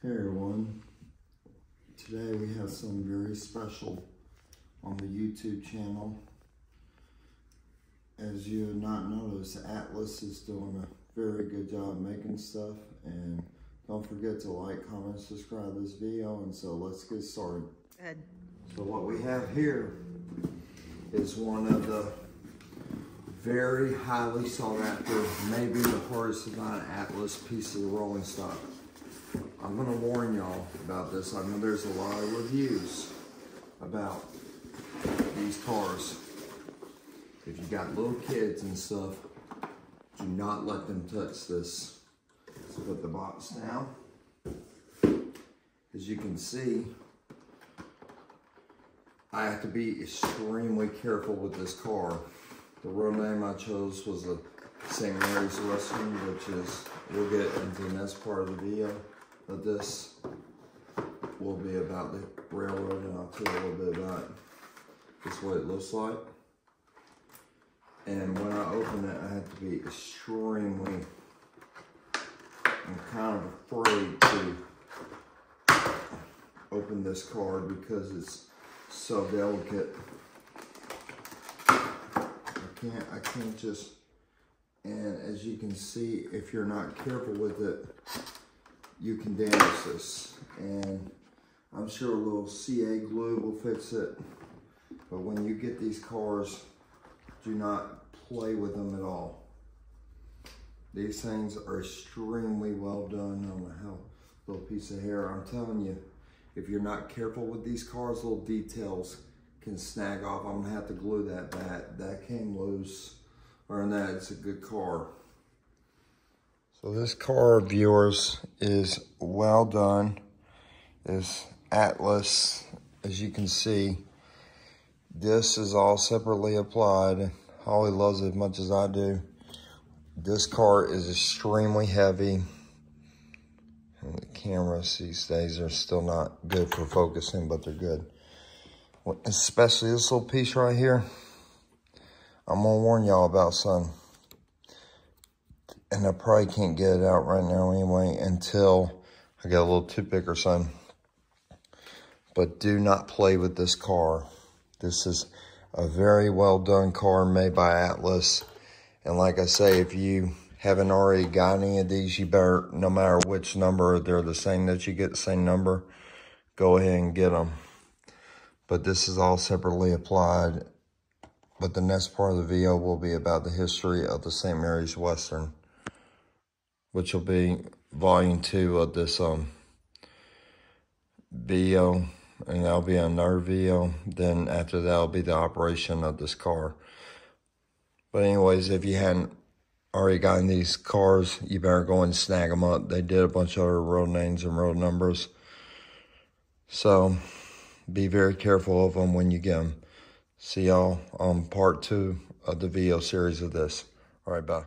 Hey everyone, today we have something very special on the YouTube channel. As you have not noticed, Atlas is doing a very good job making stuff, and don't forget to like, comment, subscribe this video, and so let's get started. Good. So what we have here is one of the very highly sought after, maybe the hardest to find Atlas pieces of rolling stock. I'm gonna warn y'all about this. I know there's a lot of reviews about these cars. If you got little kids and stuff, do not let them touch this. Let's put the box down. As you can see, I have to be extremely careful with this car. The road name I chose was the St. Mary's Western, which is, we'll get into the next part of the video. But this will be about the railroad, and I'll tell you a little bit about just what it looks like. And when I open it, I have to be extremely, I'm kind of afraid to open this car because it's so delicate. I can't just, and as you can see, if you're not careful with it, you can damage this, and I'm sure a little CA glue will fix it. But when you get these cars, do not play with them at all. These things are extremely well done. I don't know how, little piece of hair. I'm telling you, if you're not careful with these cars, little details can snag off. I'm gonna have to glue that back. That came loose. Other than that, it's a good car. So this car, viewers, is well done. This Atlas, as you can see, this is all separately applied. Holly loves it as much as I do. This car is extremely heavy. And the cameras these days are still not good for focusing, but they're good. Especially this little piece right here. I'm gonna warn y'all about something. And I probably can't get it out right now anyway until I get a little toothpick or something. But do not play with this car. This is a very well done car made by Atlas. And like I say, if you haven't already got any of these, you better, no matter which number, they're the same that you get the same number, go ahead and get them. But this is all separately applied. But the next part of the video will be about the history of the St. Mary's Western, which will be volume 2 of this video, and that'll be another video. Then after that will be the operation of this car. But anyways, if you hadn't already gotten these cars, you better go and snag them up. They did a bunch of other road names and road numbers, so be very careful of them when you get them. See y'all on part 2 of the video series of this. All right, bye.